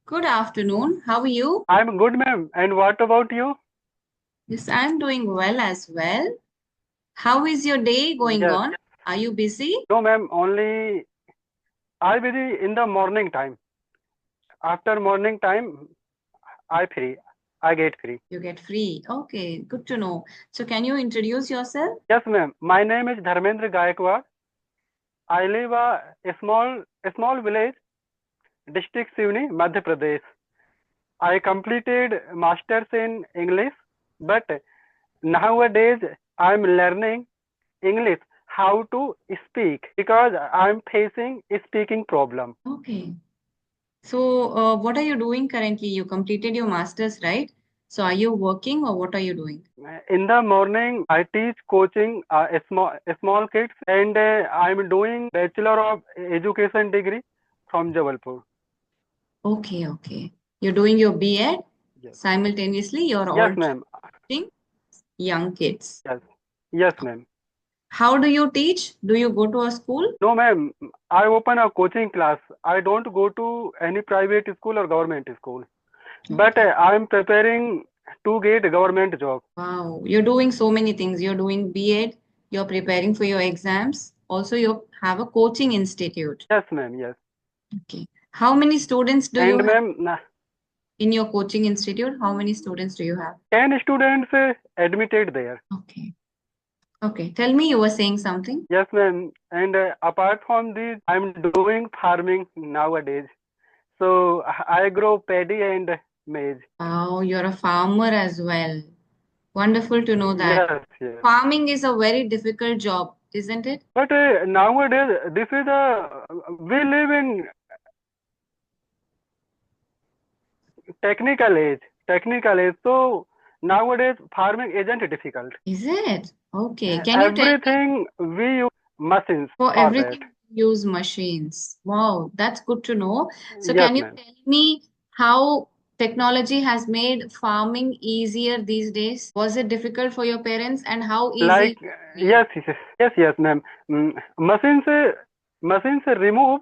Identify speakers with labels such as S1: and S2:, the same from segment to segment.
S1: Good afternoon. How are you?
S2: I'm good, ma'am. And what about you?
S1: Yes, I'm doing well as well. How is your day going
S2: Yes.
S1: on? Are you busy?
S2: No, ma'am. Only I busy in the morning time. After morning time, I free. I get free.
S1: You get free. Okay, good to know. So can you introduce yourself?
S2: Yes, ma'am. My name is Dharmendra Gaikwad. I live a small village, district Sivni, Madhya Pradesh. I completed masters in English, but nowadays I'm learning English how to speak because I'm facing a speaking problem.
S1: Okay. So what are you doing currently? You completed your master's, right? So are you working or what are you doing?
S2: In the morning, I teach coaching small kids, and I'm doing Bachelor of Education degree from Jabalpur.
S1: Okay, okay. You're doing your B.Ed
S2: Yes,
S1: simultaneously. You're
S2: yes,
S1: also
S2: ma'am.
S1: teaching young kids.
S2: Yes, yes, ma'am.
S1: How do you teach? Do you go to a school?
S2: No, ma'am. I open a coaching class. I don't go to any private school or government school, but
S1: Okay.
S2: I'm preparing to get a government job.
S1: Wow, you're doing so many things. You're doing B.Ed, you're preparing for your exams. Also, you have a coaching institute.
S2: Yes, ma'am. Yes,
S1: Okay. How many students do you
S2: and
S1: have
S2: ma'am,
S1: in your coaching institute? How many students do you have?
S2: 10 students admitted there.
S1: Okay. Okay. Tell me, you were saying something.
S2: Yes, ma'am. And apart from this, I'm doing farming nowadays. So I grow paddy and maize.
S1: Wow, you're a farmer as well. Wonderful to know that.
S2: Yes, yes.
S1: Farming is a very difficult job, isn't it?
S2: But nowadays, this is a we live in technical age. Technical age. So nowadays, farming isn't difficult.
S1: Is it? Okay. Can you tell me
S2: Everything we use machines
S1: for
S2: for that.
S1: everything you use machines? Wow, that's good to know. So
S2: Yes,
S1: can you
S2: ma'am.
S1: tell me how technology has made farming easier these days? Was it difficult for your parents and how easy
S2: Like
S1: it is for you?
S2: yes, yes, ma'am. Machines remove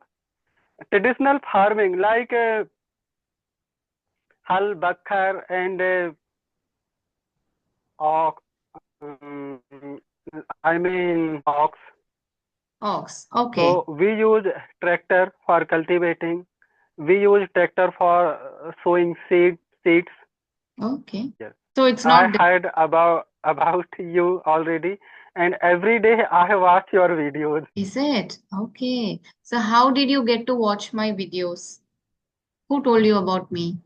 S2: traditional farming like hal, bakkar, and ox. Um, I mean ox.
S1: Ox. Okay.
S2: So we use tractor for cultivating. We use tractor for sowing seeds.
S1: Okay.
S2: Yes,
S1: So it's
S2: I
S1: not
S2: heard about you already, and every day I watch your videos.
S1: is it? Okay. So how did you get to watch my videos? Who told you about me?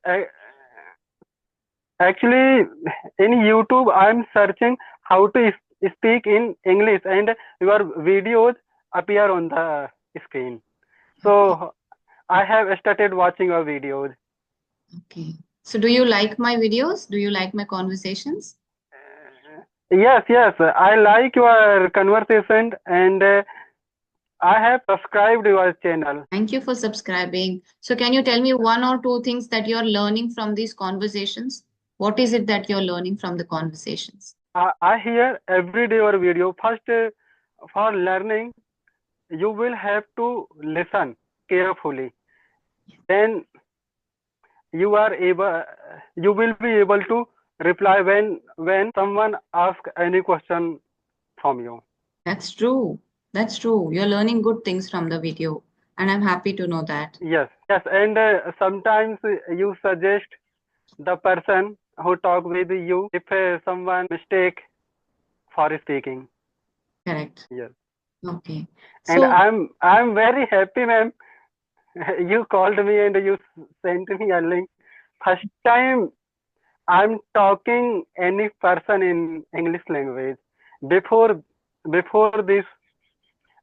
S2: I, Actually, in YouTube, I'm searching how to speak in English, and your videos appear on the screen.
S1: Okay.
S2: So I have started watching your videos.
S1: Okay. So do you like my videos? Do you like my conversations?
S2: Yes, yes, I like your conversation, and I have subscribed your channel.
S1: Thank you for subscribing. So, can you tell me one or two things that you're learning from these conversations? What is it that you're learning from the conversations?
S2: I hear every day your video. First, for learning, you will have to listen carefully. Then you will be able to reply when someone asks any question from you.
S1: That's true. That's true. You're learning good things from the video, and I'm happy to know that.
S2: Yes, yes, and sometimes you suggest the person who talk with you if someone mistake for speaking.
S1: Correct.
S2: Yes,
S1: Okay.
S2: and
S1: So,
S2: I'm very happy, ma'am. You called me and you sent me a link. First time I'm talking any person in English language. Before before this,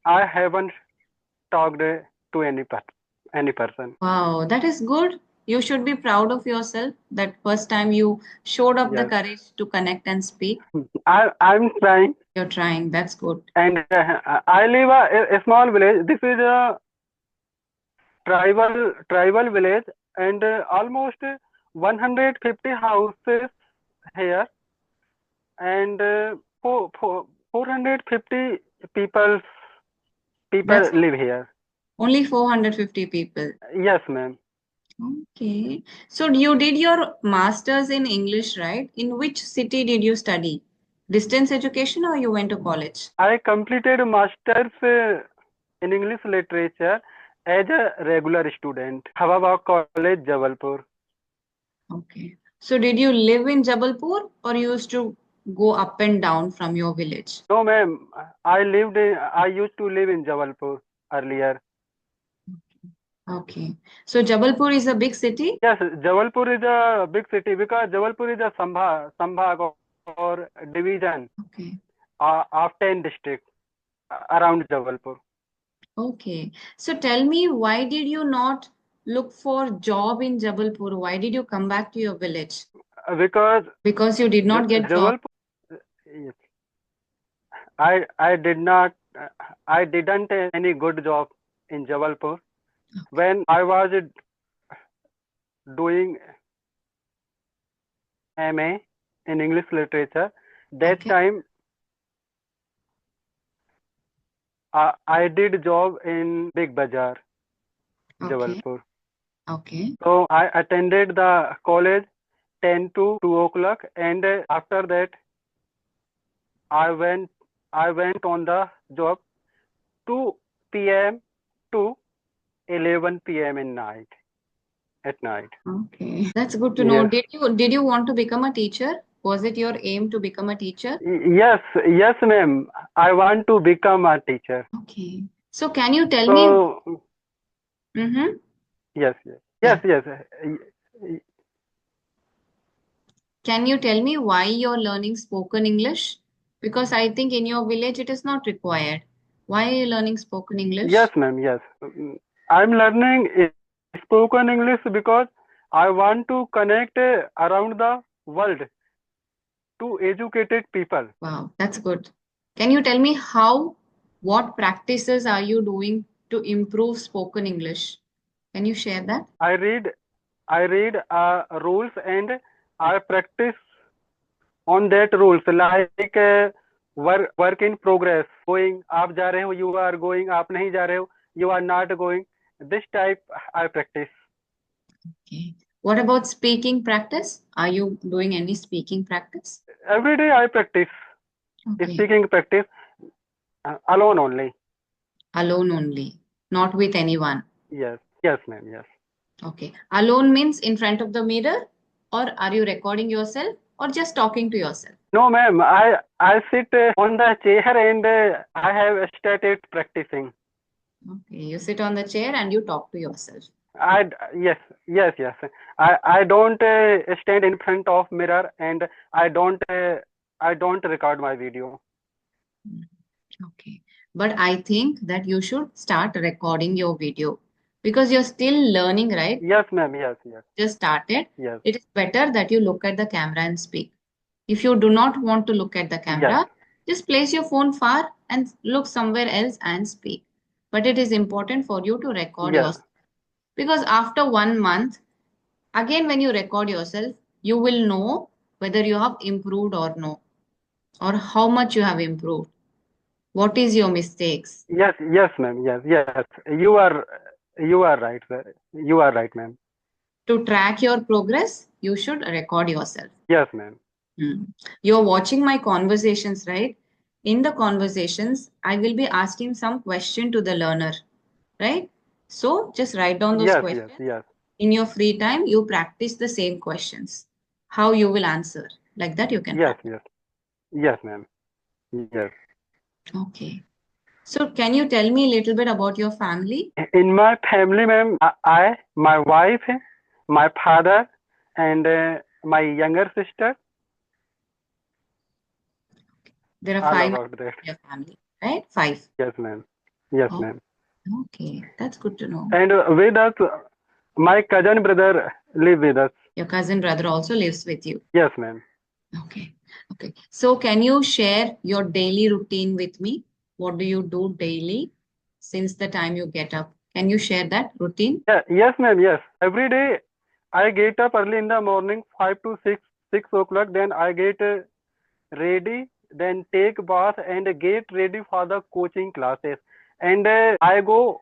S2: I haven't talked to any person.
S1: wow, that is good. You should be proud of yourself that first time you showed up the
S2: Yes,
S1: courage to connect and speak.
S2: I'm trying,
S1: You're trying. That's good.
S2: and I live a small village. This is a tribal village, and almost 150 houses here, and 450 people
S1: That's
S2: live here.
S1: only 450 people.
S2: Yes, ma'am.
S1: Okay. So you did your master's in English, right? In which city did you study? Distance education or you went to college?
S2: I completed master's in English literature as a regular student. Hawabagh College, Jabalpur.
S1: Okay. So did you live in Jabalpur or you used to go up and down from your village?
S2: No, ma'am. I used to live in Jabalpur earlier.
S1: Okay. So Jabalpur is a big city?
S2: Yes, Jabalpur is a big city because Jabalpur is a Sambhag or division
S1: Okay.
S2: of 10 districts around Jabalpur.
S1: Okay. So tell me, why did you not look for job in Jabalpur? Why did you come back to your village?
S2: Because
S1: Because you did not get job.
S2: Jabalpur, yes, I did not, I didn't any good job in Jabalpur. When I was doing MA in English literature, that
S1: Okay.
S2: time I did job in Big Bazaar,
S1: Okay.
S2: Jabalpur.
S1: Okay.
S2: So I attended the college 10 to 2 o'clock, and after that I went I went on the job 2 p.m. to 11 p.m. in night at night.
S1: Okay. That's good to know.
S2: Yes.
S1: Did you want to become a teacher? Was it your aim to become a teacher?
S2: Yes, yes, ma'am. I want to become a teacher.
S1: Okay. So can you tell me?
S2: So
S1: Mm-hmm.
S2: yes, yes, yes,
S1: Yeah.
S2: yes.
S1: Can you tell me why you're learning spoken English? Because I think in your village it is not required. Why are you learning spoken
S2: Yes,
S1: English?
S2: ma'am. Yes. I'm learning spoken English because I want to connect around the world to educated people.
S1: Wow, that's good. Can you tell me what practices are you doing to improve spoken English? Can you share that?
S2: I read, I read rules and I practice on that rules like work in progress. Going, आप जा रहे हो, you are going, आप नहीं जा रहे हो, you are not going. This type I practice.
S1: Okay. What about speaking practice? Are you doing any speaking practice?
S2: Every day I practice
S1: Okay.
S2: speaking practice alone only.
S1: Alone only, not with anyone.
S2: Yes, yes, ma'am. Yes.
S1: Okay. Alone means in front of the mirror, or are you recording yourself, or just talking to yourself?
S2: No, ma'am. I sit on the chair and I have started practicing.
S1: Okay. You sit on the chair and you talk to yourself.
S2: I yes, yes, yes. I don't stand in front of mirror and I don't record my video.
S1: Mm. Okay. But I think that you should start recording your video because you're still learning, right?
S2: Yes, ma'am. Yes, yes,
S1: Just started.
S2: yes,
S1: It is better that you look at the camera and speak. If you do not want to look at the
S2: yes,
S1: camera, just place your phone far and look somewhere else and speak. But it is important for you to record
S2: yes,
S1: yourself because after 1 month, again, when you record yourself, you will know whether you have improved or no, or how much you have improved. What is your mistakes?
S2: yes, yes, ma'am. Yes, yes. You are right, sir. You are right, ma'am.
S1: To track your progress, you should record yourself.
S2: Yes, ma'am.
S1: Hmm. You're watching my conversations, right? In the conversations, I will be asking some question to the learner, right? So just write down those
S2: Yes, yes,
S1: questions.
S2: yes,
S1: In your free time, you practice the same questions. How you will answer. Like that, you can
S2: yes,
S1: practice.
S2: yes, yes, ma'am. Yes.
S1: Okay. So can you tell me a little bit about your family?
S2: In my family, ma'am, my wife, my father, and my younger sister,
S1: There are
S2: all
S1: five
S2: about
S1: members
S2: that.
S1: in your family, right? Five.
S2: Yes, ma'am. Yes,
S1: Oh,
S2: ma'am.
S1: okay. That's good to know.
S2: And with us, my cousin brother live with us.
S1: Your cousin brother also lives with you.
S2: Yes, ma'am.
S1: Okay. Okay. So can you share your daily routine with me? What do you do daily since the time you get up? Can you share that routine?
S2: Yeah, yes, ma'am. Yes. Every day I get up early in the morning, 5 to 6 o'clock. Then I get ready, then take bath and get ready for the coaching classes. And I go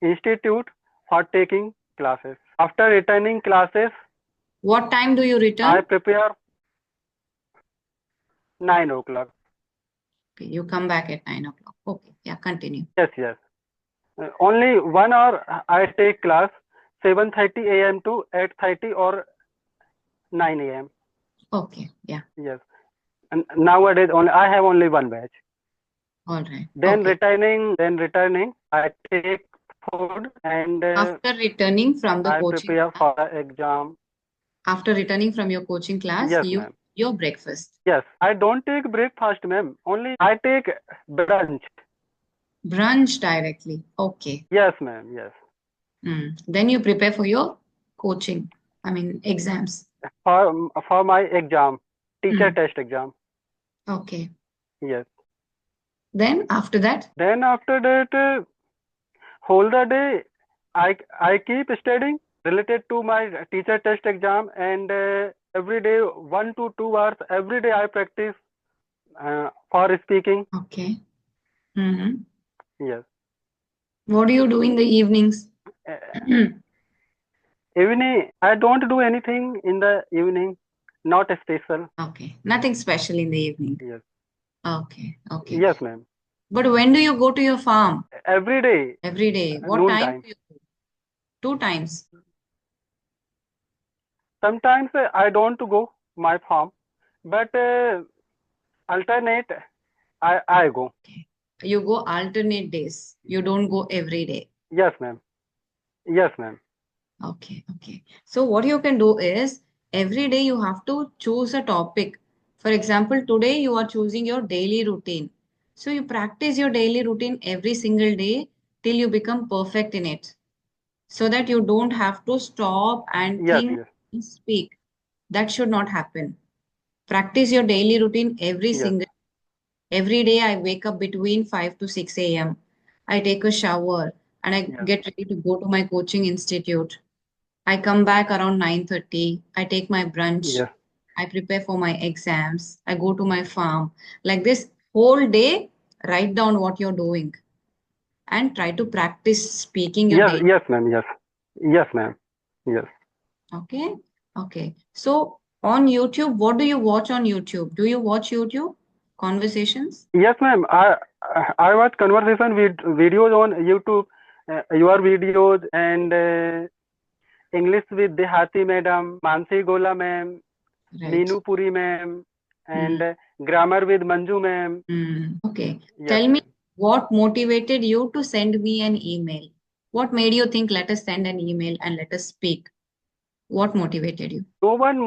S2: institute for taking classes. After returning classes,
S1: What time do you
S2: I
S1: return?
S2: prepare 9 o'clock.
S1: Okay, you come back at 9 o'clock. Okay, yeah, continue.
S2: Yes, yes. Only 1 hour I take class, 7:30 a.m. to 8:30 or 9 a.m.
S1: Okay, yeah,
S2: Yes. And nowadays only I have only one batch.
S1: all right.
S2: Then
S1: Okay.
S2: returning, I take food and
S1: After returning from the
S2: I
S1: coaching
S2: prepare
S1: class,
S2: for the exam.
S1: after returning from your coaching class,
S2: Yes,
S1: you
S2: ma'am.
S1: your breakfast.
S2: Yes, I don't take breakfast, ma'am. Only I take brunch.
S1: Brunch directly. Okay.
S2: Yes, ma'am. Yes.
S1: Then you prepare for your coaching, I mean exams.
S2: For my exam, teacher
S1: Mm.
S2: test exam.
S1: Okay.
S2: Yes.
S1: Then after that,
S2: Then after that, whole the day, I keep studying related to my teacher test exam, and every day 1 to 2 hours every day I practice for speaking.
S1: okay. Mm-hmm.
S2: Yes.
S1: What do you do in the evenings?
S2: Uh, Evening, I don't do anything in the evening, not special.
S1: Okay. Nothing special in the evening.
S2: Yes.
S1: Okay. Okay.
S2: Yes, ma'am.
S1: But when do you go to your farm?
S2: Every day,
S1: Every day. What
S2: noon
S1: time
S2: time.
S1: do you go? Two times.
S2: Sometimes I don't go my farm, but alternate I go.
S1: Okay. You go alternate days. You don't go every day.
S2: Yes, ma'am. Yes, ma'am.
S1: Okay, okay. So what you can do is every day you have to choose a topic. For example, today you are choosing your daily routine. So you practice your daily routine every single day till you become perfect in it. So that you don't have to stop and
S2: Yes,
S1: think
S2: yes,
S1: and speak. That should not happen. Practice your daily routine
S2: yes,
S1: every day. I wake up between 5 to 6 a.m. I take a shower and I
S2: yes,
S1: get ready to go to my coaching institute. I come back around 9:30. I take my brunch.
S2: yes,
S1: I prepare for my exams. I go to my farm. Like this whole day, write down what you're doing and try to practice speaking your
S2: yes,
S1: day.
S2: yes, ma'am. Yes, yes, ma'am. Yes.
S1: Okay. Okay. So on YouTube, what do you watch on YouTube? Do you watch YouTube conversations?
S2: Yes, ma'am. I watch conversation with videos on YouTube. Your videos and English with Dehati madam, Mansi Gola ma'am,
S1: Right.
S2: Meenu Puri ma'am,
S1: Mm.
S2: and grammar with Manju ma'am.
S1: Okay.
S2: Yes,
S1: Tell me
S2: ma'am.
S1: what motivated you to send me an email? What made you think, let us send an email and let us speak? What motivated you?
S2: No one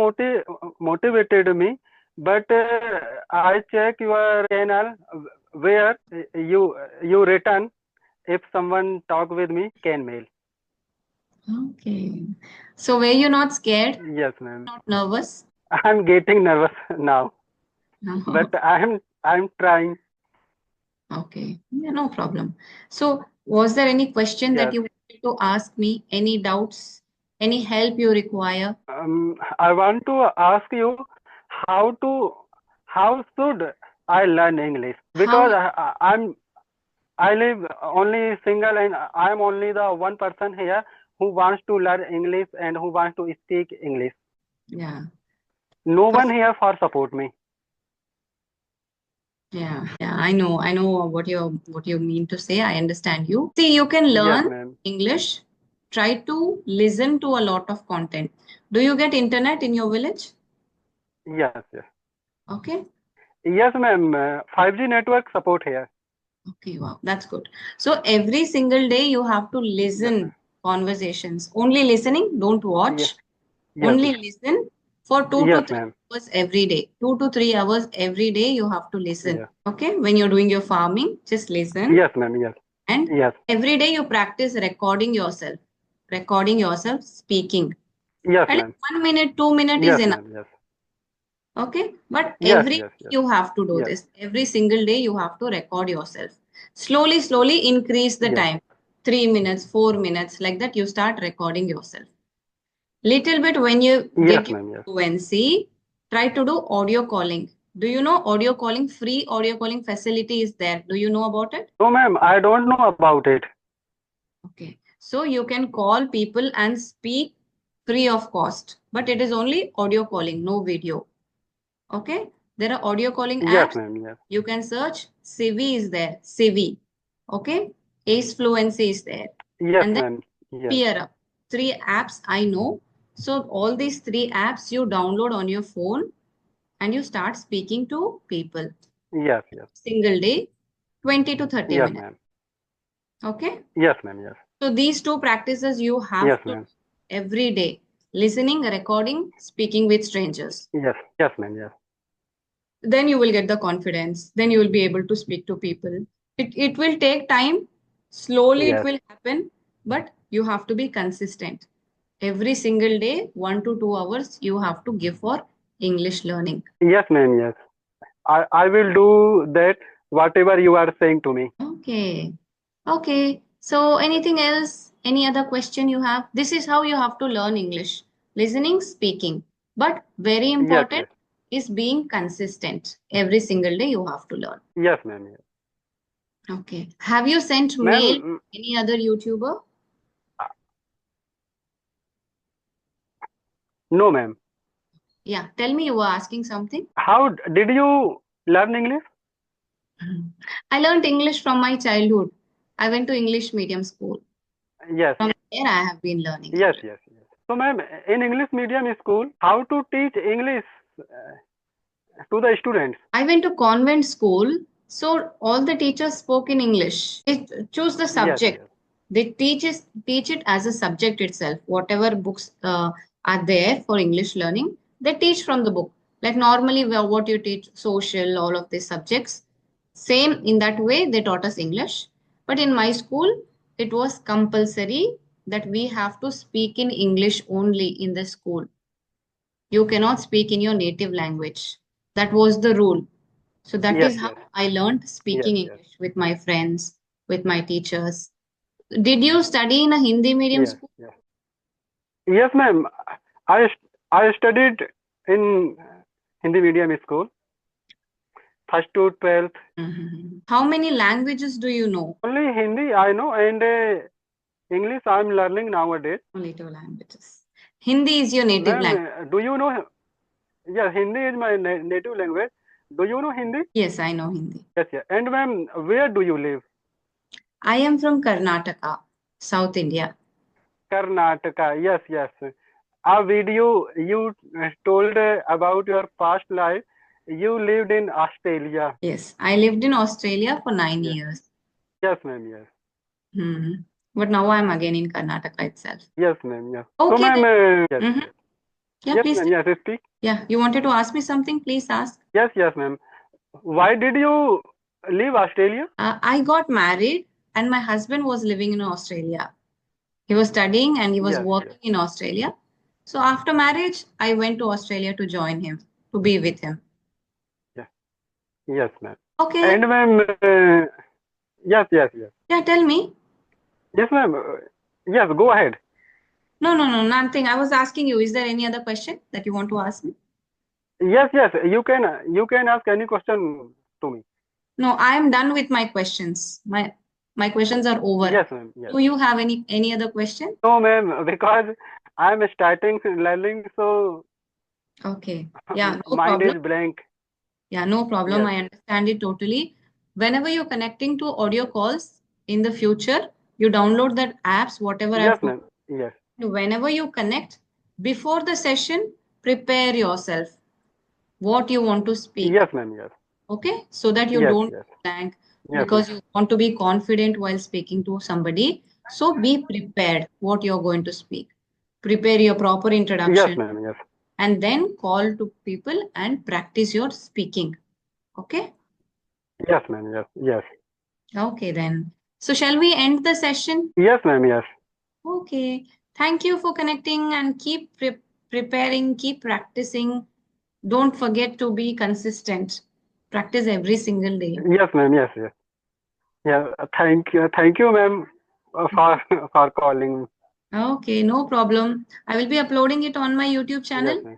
S2: motivated me, but I check your channel where you written if someone talk with me can mail.
S1: Okay. So were you not scared?
S2: Yes, ma'am.
S1: Not nervous?
S2: I'm getting nervous now, but
S1: No.
S2: I'm trying.
S1: Okay. Yeah, no problem. So was there any question that
S2: Yes.
S1: you wanted to ask me? Any doubts? Any help you require?
S2: I want to ask you how to how should I learn English,
S1: How?
S2: because I live only single and I'm only the one person here who wants to learn English and who wants to speak English.
S1: Yeah.
S2: No one
S1: First,
S2: here for support me.
S1: yeah, I know what you mean to say. I understand you. See, you can
S2: Yes,
S1: learn
S2: ma'am.
S1: English. Try to listen to a lot of content. Do you get internet in your village?
S2: Yes, yes.
S1: Okay.
S2: Yes, ma'am. 5G network support here.
S1: Okay, wow, that's good. So every single day you have to
S2: Yes,
S1: listen
S2: ma'am.
S1: conversations. Only listening, don't
S2: Yes,
S1: watch.
S2: yes,
S1: Only
S2: ma'am.
S1: listen for two
S2: Yes,
S1: to three
S2: ma'am.
S1: hours every day. 2 to 3 hours every day you have to listen.
S2: Yes,
S1: Okay, when you're doing your farming, just listen.
S2: yes, ma'am. Yes,
S1: And
S2: yes,
S1: every day you practice recording yourself speaking.
S2: yes,
S1: At least
S2: ma'am.
S1: 1 minute, 2 minutes is
S2: Yes,
S1: enough.
S2: ma'am. Yes,
S1: Okay, but
S2: yes,
S1: every
S2: yes,
S1: day
S2: yes,
S1: you have to do
S2: yes,
S1: this. Every single day you have to record yourself. Slowly, slowly increase the
S2: yes,
S1: time. 3 minutes, 4 minutes, like that you start recording yourself. Little bit when you
S2: yes,
S1: get your
S2: ma'am. Yes.
S1: fluency, try to do audio calling. Do you know audio calling? Free audio calling facility is there. Do you know about it?
S2: No, ma'am. I don't know about it.
S1: Okay. So you can call people and speak free of cost, but it is only audio calling, no video. Okay, there are audio calling
S2: Yes,
S1: apps.
S2: ma'am. Yes.
S1: You can search. CV is there. CV. Okay, Ace Fluency is there,
S2: Yes,
S1: and then
S2: ma'am. Yes.
S1: Peer Up. Three apps I know. So all these three apps you download on your phone and you start speaking to people.
S2: Yes. Yes.
S1: Single day, 20 to 30
S2: Yes,
S1: minutes.
S2: ma'am.
S1: Okay.
S2: Yes, ma'am. Yes.
S1: So these two practices you have
S2: Yes,
S1: to
S2: ma'am.
S1: do every day. Listening, recording, speaking with strangers.
S2: Yes. Yes, ma'am. Yes.
S1: Then you will get the confidence. Then you will be able to speak to people. It will take time. Slowly it
S2: Yes.
S1: will happen, but you have to be consistent. Every single day, 1 to 2 hours, you have to give for English learning.
S2: Yes, ma'am. Yes. I will do that. Whatever you are saying to me.
S1: Okay. Okay. So anything else? Any other question you have? This is how you have to learn English. Listening, speaking. But very
S2: Yes.
S1: important
S2: Yes.
S1: is being consistent. Every single day you have to learn.
S2: Yes, ma'am. Yes.
S1: Okay. Have you sent mail to
S2: Ma'am.
S1: any other YouTuber?
S2: No, ma'am.
S1: Yeah. Tell me, you were asking something.
S2: How did you learn English?
S1: I learned English from my childhood. I went to English medium school.
S2: Yes.
S1: From there, I have been learning
S2: Yes.
S1: English.
S2: Yes. Yes. So, ma'am, in English medium school, how to teach English to the students?
S1: I went to convent school, so all the teachers spoke in English. They choose the
S2: Yes.
S1: subject.
S2: Yes.
S1: They teach it as a subject itself. Whatever books are there for English learning, they teach from the book. Like normally, what you teach, social, all of these subjects, same in that way they taught us English. But in my school, it was compulsory that we have to speak in English only in the school. You cannot speak in your native language. That was the rule. So that
S2: Yes.
S1: is how
S2: Yes.
S1: I learned
S2: Yes.
S1: speaking
S2: Yes.
S1: English with my friends, with my teachers. Did you study in a Hindi medium
S2: Yes.
S1: school?
S2: Yes. Yes, ma'am. I I studied in Hindi medium school, first to 12th.
S1: Mhm. How many languages do you know?
S2: Only Hindi I know, and English I'm learning nowadays.
S1: Only two languages. Hindi is your native
S2: Ma'am,
S1: language.
S2: do you know? Yeah, Hindi is my native language. Do you know Hindi?
S1: Yes, I know Hindi.
S2: Yes, yeah. And ma'am, where do you live?
S1: I am from Karnataka, South India.
S2: Karnataka. Yes, yes. A video you told about your past life. You lived in Australia.
S1: Yes, I lived in Australia for 9 years.
S2: Yes, ma'am. Yes.
S1: Hmm. But now I'm again in Karnataka itself.
S2: Yes, ma'am. Yes. So,
S1: Okay
S2: ma'am,
S1: then.
S2: yes,
S1: Mhm.
S2: yes.
S1: Yeah,
S2: Yes,
S1: please.
S2: ma'am. Yes, speak.
S1: Yeah, you wanted to ask me something? Please ask.
S2: Yes, yes, ma'am. Why did you leave Australia?
S1: I got married and my husband was living in Australia. He was studying and he was
S2: Yes, yes,
S1: working in Australia. So after marriage, I went to Australia to join him, to be with him.
S2: yes, yes, ma'am.
S1: Okay.
S2: And ma'am, yes, yes, yes.
S1: Yeah, tell me.
S2: Yes, ma'am. Yes, go ahead.
S1: No, no, no, nothing. I was asking you, is there any other question that you want to ask me?
S2: Yes, yes. You can ask any question to me.
S1: No, I am done with my questions. My questions are over.
S2: Yes, ma'am. Yes.
S1: Do you have any other question?
S2: No, ma'am, because I'm starting learning, so
S1: Okay. Yeah, no
S2: mind
S1: problem.
S2: is blank.
S1: Yeah, no problem.
S2: Yes,
S1: I understand it totally. Whenever you're connecting to audio calls in the future, you download that apps, whatever
S2: yes,
S1: I've told
S2: ma'am. Yes,
S1: you. Whenever you connect, before the session, prepare yourself what you want to speak.
S2: yes, ma'am. Yes,
S1: Okay? So that you
S2: yes,
S1: don't
S2: yes,
S1: blank
S2: yes, ma'am.
S1: because you want to be confident while speaking to somebody. So be prepared what you're going to speak. Prepare your proper
S2: Yes,
S1: introduction
S2: ma'am. Yes,
S1: and then call to people and practice your speaking. Okay?
S2: yes, ma'am. Yes, yes,
S1: Okay, then. So, shall we end the session?
S2: yes, ma'am. Yes,
S1: Okay. Thank you for connecting and keep preparing, keep practicing. Don't forget to be consistent. Practice every single day.
S2: yes, ma'am. Yes, yes. Yeah. Thank you, ma'am, for for calling.
S1: Okay, no problem. I will be uploading it on my YouTube
S2: Yes,
S1: channel.
S2: ma'am.